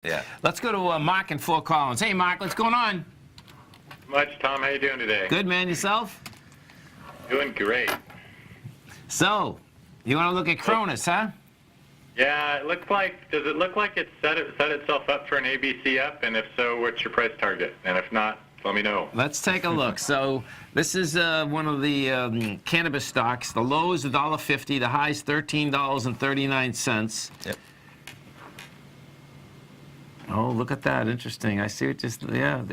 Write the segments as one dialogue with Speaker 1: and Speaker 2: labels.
Speaker 1: Yeah.
Speaker 2: Let's go to Mark in Fort Collins. Hey, Mark, what's going on?
Speaker 3: Much, Tom. How you doing today?
Speaker 2: Good, man. Yourself?
Speaker 3: Doing great.
Speaker 2: So, you want to look at Cronos, huh?
Speaker 3: Yeah, it looks like. Does it look like it's set itself up for an ABC up? And if so, what's your price target? And if not, let me know.
Speaker 2: Let's take a look. So, this is one of the cannabis stocks. The low is $1.50. The high is $13.39.
Speaker 1: Yep.
Speaker 2: Oh, look at that. Interesting. I see it just, yeah.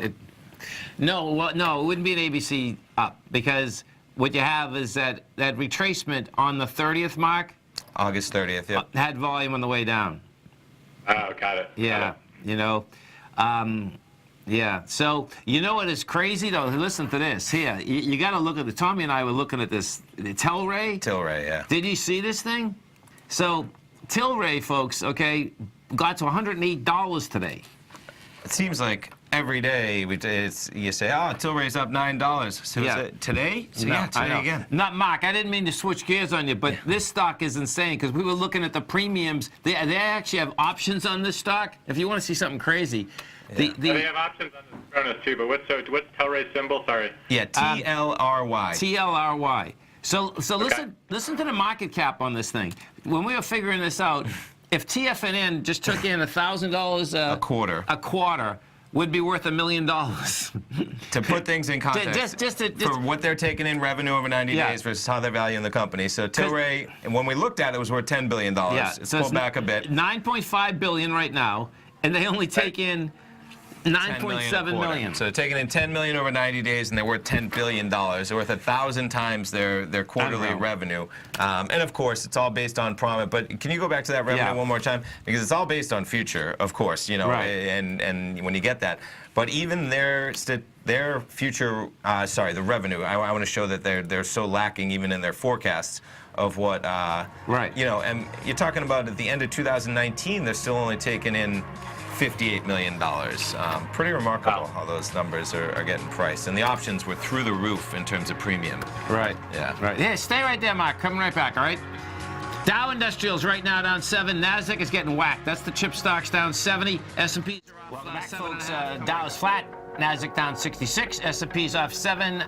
Speaker 2: No, well, no, it wouldn't be an ABC up because what you have is that retracement on the 30th mark.
Speaker 1: August 30th, yep.
Speaker 2: Had volume on the way down.
Speaker 3: Oh, got it.
Speaker 2: Yeah,
Speaker 3: Got it.
Speaker 2: you know. Yeah, so you know what is crazy though? Listen to this. Here, you got to look at the. Tommy and I were looking at this. The Tilray.
Speaker 1: Tilray, yeah.
Speaker 2: Did you see this thing? So, Tilray, folks, okay, got to $108 today.
Speaker 1: It seems like every day you say, oh, Tilray's up $9. So
Speaker 2: Yeah.
Speaker 1: is it today? So
Speaker 2: No,
Speaker 1: yeah,
Speaker 2: I
Speaker 1: today
Speaker 2: know.
Speaker 1: again.
Speaker 2: Not Mark. I didn't mean to switch gears on you, but
Speaker 1: Yeah.
Speaker 2: this stock is insane because we were looking at the premiums. They actually have options on this stock. If you want to see something crazy,
Speaker 1: Yeah.
Speaker 3: They have options on the Cronos too, but what's Tilray's symbol? Sorry.
Speaker 1: Yeah, TLRY.
Speaker 2: TLRY. So listen to the market cap on this thing. When we were figuring this out, if TFNN just took in $1,000
Speaker 1: a quarter.
Speaker 2: a quarter, would be worth $1 million.
Speaker 1: To put things in context,
Speaker 2: Just
Speaker 1: for what they're taking in revenue over 90
Speaker 2: Yeah.
Speaker 1: days versus how they're valuing the company. So Tilray, and when we looked at it, it was worth $10 billion.
Speaker 2: Yeah,
Speaker 1: It's
Speaker 2: so
Speaker 1: pulled back a bit.
Speaker 2: 9.5 billion right now, and they only take in 9.7 million.
Speaker 1: So they're taking in $10 million over 90 days, and they're worth $10 billion. They're worth 1,000 times their quarterly
Speaker 2: Unreal.
Speaker 1: revenue. And of course, it's all based on profit. But can you go back to that revenue
Speaker 2: Yeah.
Speaker 1: one more time? Because it's all based on future, of course. You know,
Speaker 2: Right.
Speaker 1: and when you get that, but even their future, the revenue. I want to show that they're so lacking even in their forecasts of what.
Speaker 2: Right.
Speaker 1: You know, and you're talking about at the end of 2019, they're still only taking in $58 million. Pretty remarkable
Speaker 3: Wow.
Speaker 1: how those numbers are getting priced. And the options were through the roof in terms of premium.
Speaker 2: Right.
Speaker 1: Yeah.
Speaker 2: Right. Yeah, stay right there, Mark. Coming right back, all right? Dow Industrials right now down 7. NASDAQ is getting whacked. That's the chip stocks down 70. S&P's are off. Welcome back, folks. Dow is flat. NASDAQ down 66. S&P's off 7.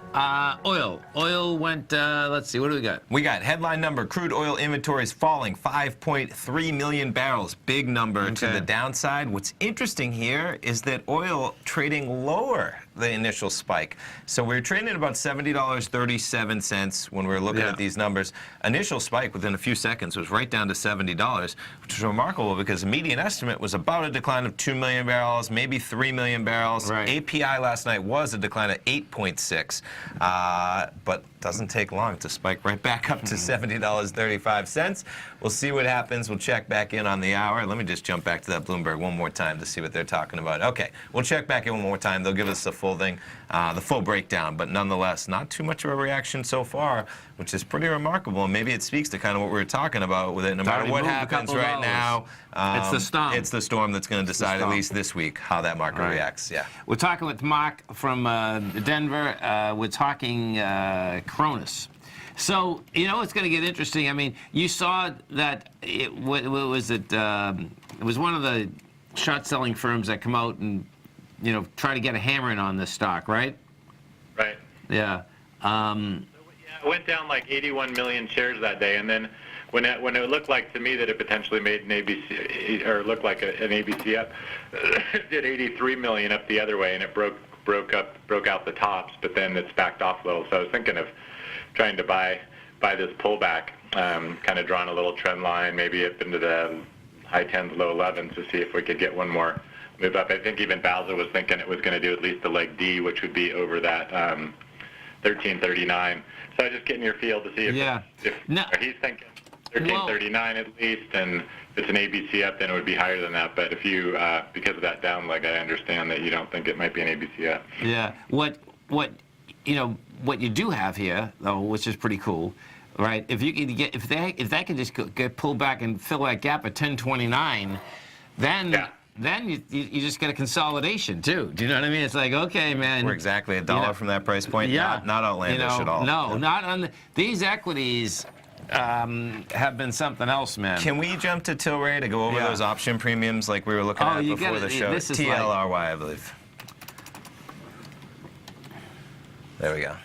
Speaker 2: Oil went, let's see, what do we got?
Speaker 1: We got headline number, crude oil inventories falling 5.3 million barrels. Big number to
Speaker 2: Okay.
Speaker 1: the downside. What's interesting here is that oil trading lower the initial spike. So we were trading at about $70.37 when we were looking
Speaker 2: Yeah.
Speaker 1: at these numbers. Initial spike within a few seconds was right down to $70, which is remarkable because the median estimate was about a decline of 2 million barrels, maybe 3 million barrels.
Speaker 2: Right.
Speaker 1: API last night was a decline of 8.6, but doesn't take long to spike right back up to $70.35. We'll see what happens. We'll check back in on the hour. Let me just jump back to that Bloomberg one more time to see what they're talking about. Okay, we'll check back in one more time. They'll give us the full thing, the full breakdown, but nonetheless, not too much of a reaction so far, which is pretty remarkable. And maybe it speaks to kind of what we were talking about with it. No matter
Speaker 2: already
Speaker 1: what
Speaker 2: moved a
Speaker 1: happens
Speaker 2: couple
Speaker 1: right
Speaker 2: dollars.
Speaker 1: now,
Speaker 2: It's the storm.
Speaker 1: It's the storm that's going to decide at
Speaker 2: storm.
Speaker 1: least this week how that market
Speaker 2: Right.
Speaker 1: reacts. Yeah.
Speaker 2: We're talking with Mark from Denver. We're talking Cronos. So, you know, it's going to get interesting. I mean, you saw that it was one of the short-selling firms that come out and, you know, try to get a hammer in on this stock, right?
Speaker 3: Right.
Speaker 2: Yeah.
Speaker 3: It went down like 81 million shares that day, and then when it looked like to me that it potentially made an ABC or looked like an ABC up, it did 83 million up the other way, and it broke out the tops, but then it's backed off a little. So I was thinking of trying to buy this pullback, kind of drawing a little trend line, maybe up into the high 10s, low 11s to see if we could get one more move up. I think even Bowser was thinking it was going to do at least the leg D, which would be over that 1339. So I'm just getting your feel to see if he's thinking 1339 at least, and if it's an ABC up, then it would be higher than that. But if you, because of that down leg, I understand that you don't think it might be an ABC up.
Speaker 2: Yeah. What you do have here, though, which is pretty cool, right? If you can get, if that can just get pulled back and fill that gap at 1029, then.
Speaker 3: Yeah.
Speaker 2: Then you just get a consolidation too. Do you know what I mean? It's like, okay, man.
Speaker 1: We're exactly $1 from that price point.
Speaker 2: Yeah.
Speaker 1: Not outlandish at all.
Speaker 2: No, not on these equities. have been something else, man.
Speaker 1: Can we jump to Tilray to go over
Speaker 2: Yeah.
Speaker 1: those option premiums like we were looking at
Speaker 2: you
Speaker 1: before
Speaker 2: gotta-
Speaker 1: the show?
Speaker 2: this is
Speaker 1: TLRY, I believe. There we go.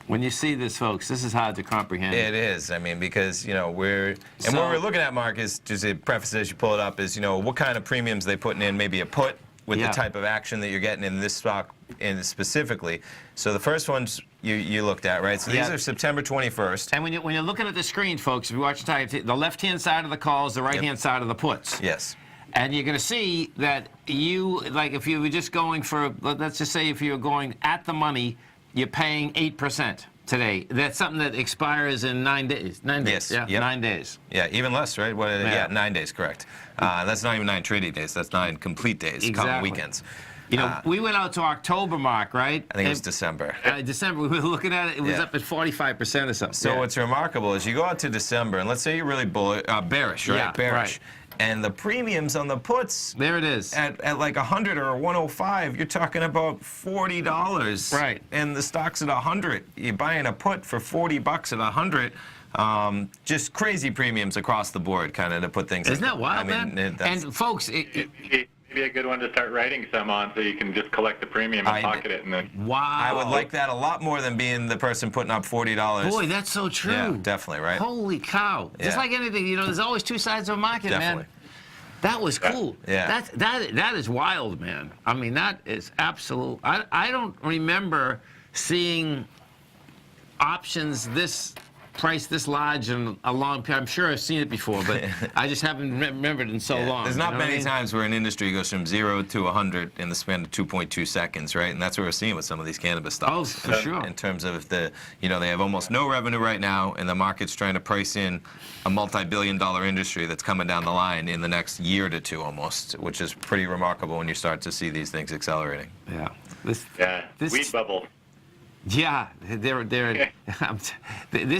Speaker 2: When you see this, folks, this is hard to comprehend.
Speaker 1: It is. I mean, because, you know, what
Speaker 2: So-
Speaker 1: we're looking at, Mark, is just a preface as you pull it up is, you know, what kind of premiums they putting in, maybe a put with
Speaker 2: Yeah.
Speaker 1: the type of action that you're getting in this stock in specifically. So the first ones you looked at, right? So these
Speaker 2: Yeah.
Speaker 1: are September 21st.
Speaker 2: And when you're looking at the screen, folks, if you watch the left-hand side of the calls, the right-hand side of the puts.
Speaker 1: Yes.
Speaker 2: And you're going to see that if you were just going for, let's just say if you're going at the money, you're paying 8% today. That's something that expires in 9 days. 9 days.
Speaker 1: Yes.
Speaker 2: Yeah,
Speaker 1: Yep.
Speaker 2: 9 days.
Speaker 1: Yeah, even less, right?
Speaker 2: Yeah.
Speaker 1: 9 days, correct. That's not even 9 trading days. That's 9 complete days, counting
Speaker 2: Exactly.
Speaker 1: weekends.
Speaker 2: You know, we went out to October, Mark, right?
Speaker 1: I think it was December.
Speaker 2: December, we were looking at it. It was
Speaker 1: Yeah.
Speaker 2: up at 45% or something.
Speaker 1: So
Speaker 2: Yeah.
Speaker 1: what's remarkable is you go out to December, and let's say you're really bearish, right?
Speaker 2: Yeah,
Speaker 1: Bearish.
Speaker 2: right.
Speaker 1: And the premiums on the puts
Speaker 2: There it is.
Speaker 1: at like 100 or 105, you're talking about $40.
Speaker 2: Right.
Speaker 1: And the stock's at 100. You're buying a put for $40 at 100. Just crazy premiums across the board, kind of to put things.
Speaker 2: Isn't that wild,
Speaker 1: I mean,
Speaker 2: man?
Speaker 1: that's-
Speaker 2: And folks,
Speaker 3: Maybe a good one to start writing some on, so you can just collect the premium and pocket it, and then.
Speaker 2: wow.
Speaker 1: I would like that a lot more than being the person putting up $40.
Speaker 2: Boy, that's so true.
Speaker 1: Yeah, definitely, right?
Speaker 2: Holy cow. Just
Speaker 1: Yeah.
Speaker 2: like anything, you know, there's always two sides of a market,
Speaker 1: Definitely.
Speaker 2: man. That was cool.
Speaker 1: Yeah.
Speaker 2: That is wild, man. I mean, that is absolute. I don't remember seeing options this price this large in a long period. I'm sure I've seen it before, but I just haven't remembered it in so
Speaker 1: Yeah.
Speaker 2: long.
Speaker 1: There's
Speaker 2: you
Speaker 1: not
Speaker 2: know what I
Speaker 1: many
Speaker 2: mean?
Speaker 1: times where an industry goes from 0 to 100 in the span of 2.2 seconds, right? And that's what we're seeing with some of these cannabis stocks.
Speaker 2: Oh, for sure.
Speaker 1: In terms of they have almost no revenue right now, and the market's trying to price in a multi-billion-dollar industry that's coming down the line in the next year to two almost, which is pretty remarkable when you start to see these things accelerating.
Speaker 2: Yeah. This
Speaker 3: Weed bubble.
Speaker 2: Yeah, they're this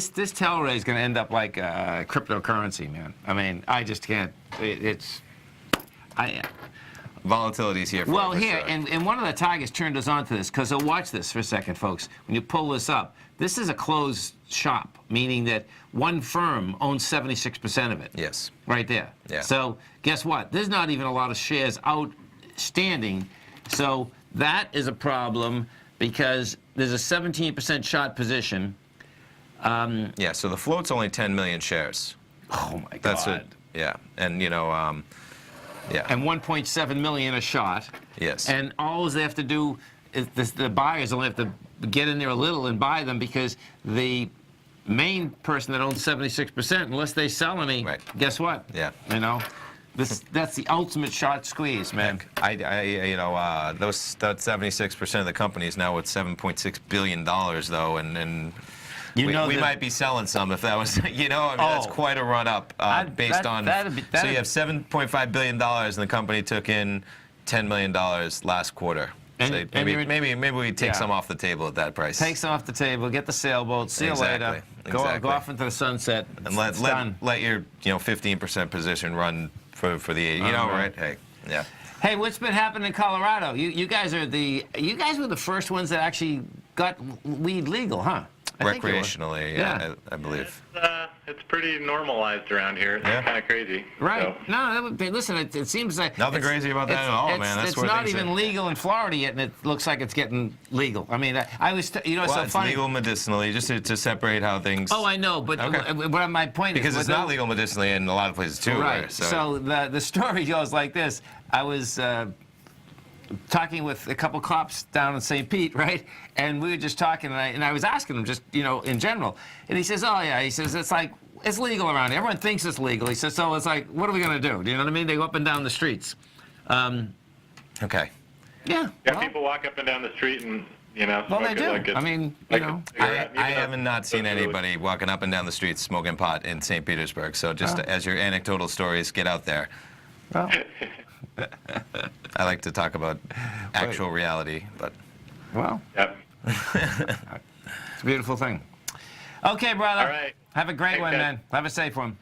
Speaker 2: Tilray is going to end up like cryptocurrency, man. I mean, I just can't.
Speaker 1: Volatility's here.
Speaker 2: Well,
Speaker 1: for
Speaker 2: here,
Speaker 1: sure.
Speaker 2: and one of the targets turned us on to this, because watch this for a second, folks. When you pull this up, this is a closed shop, meaning that one firm owns 76% of it.
Speaker 1: Yes.
Speaker 2: Right there.
Speaker 1: Yeah.
Speaker 2: So guess what? There's not even a lot of shares outstanding. So that is a problem because there's a 17% short position.
Speaker 1: Yeah. So the float's only 10 million shares.
Speaker 2: Oh my God.
Speaker 1: That's it. Yeah. And yeah.
Speaker 2: And 1.7 million a shot.
Speaker 1: Yes.
Speaker 2: And all they have to do is the buyers only have to get in there a little and buy them, because the main person that owns 76%, unless they sell any,
Speaker 1: Right.
Speaker 2: guess what?
Speaker 1: Yeah.
Speaker 2: You know, that's the ultimate short squeeze, man.
Speaker 1: that 76% of the company is now with $7.6 billion though, and
Speaker 2: You
Speaker 1: we
Speaker 2: know that-
Speaker 1: might be selling some if that was, that's
Speaker 2: Oh.
Speaker 1: quite a run up based on.
Speaker 2: that'd be-
Speaker 1: So you have $7.5 billion, and the company took in $10 million last quarter.
Speaker 2: And-
Speaker 1: So
Speaker 2: and you're-
Speaker 1: maybe we take
Speaker 2: Yeah.
Speaker 1: some off the table at that price.
Speaker 2: Take some off the table, get the sailboat, see you later.
Speaker 1: Exactly,
Speaker 2: Go
Speaker 1: exactly.
Speaker 2: off into the sunset.
Speaker 1: and let
Speaker 2: It's done.
Speaker 1: your 15% position run for the 80.
Speaker 2: Right.
Speaker 1: Right? Hey, yeah.
Speaker 2: Hey, what's been happening in Colorado? You guys were the first ones that actually got weed legal, huh? I think you were.
Speaker 1: Recreationally,
Speaker 2: Yeah.
Speaker 1: I believe.
Speaker 3: It's pretty normalized around here. It's
Speaker 1: Yeah.
Speaker 3: kind of crazy.
Speaker 2: Right.
Speaker 3: So.
Speaker 2: No, that would be, listen, it seems like...
Speaker 1: Nothing crazy about that at all, man. That's
Speaker 2: it's
Speaker 1: where
Speaker 2: not
Speaker 1: things
Speaker 2: even
Speaker 1: are.
Speaker 2: legal in Florida yet, and it looks like it's getting legal. I mean, I was, it's
Speaker 1: Well,
Speaker 2: so
Speaker 1: it's
Speaker 2: funny.
Speaker 1: legal medicinally, just to separate how things.
Speaker 2: Oh, I know, but
Speaker 1: Okay.
Speaker 2: my point is...
Speaker 1: Because it's
Speaker 2: with
Speaker 1: not
Speaker 2: the-
Speaker 1: legal medicinally in a lot of places too.
Speaker 2: Right.
Speaker 1: Right?
Speaker 2: So the story goes like this. I was talking with a couple cops down in St. Pete, right? And we were just talking, and I was asking him just, in general. And he says, oh, yeah. He says, it's legal around here. Everyone thinks it's legal. He says, so it's like, what are we going to do? Do you know what I mean? They go up and down the streets.
Speaker 1: Okay.
Speaker 2: Yeah.
Speaker 3: Yeah,
Speaker 2: well,
Speaker 3: people walk up and down the street and,
Speaker 2: well,
Speaker 3: smoke
Speaker 2: they
Speaker 3: it
Speaker 2: do.
Speaker 3: like it's...
Speaker 2: I mean,
Speaker 3: like
Speaker 2: you know.
Speaker 3: a cigarette.
Speaker 1: I
Speaker 3: Even
Speaker 1: haven't not seen anybody walking up and down the streets smoking pot in St. Petersburg. So just as your anecdotal stories get out there,
Speaker 2: Well,
Speaker 1: I like to talk about actual reality. But
Speaker 2: well,
Speaker 3: Yep.
Speaker 2: it's a beautiful thing. Okay, brother.
Speaker 3: All right.
Speaker 2: Have a great
Speaker 3: Thanks,
Speaker 2: one,
Speaker 3: guys.
Speaker 2: man. Have a safe one.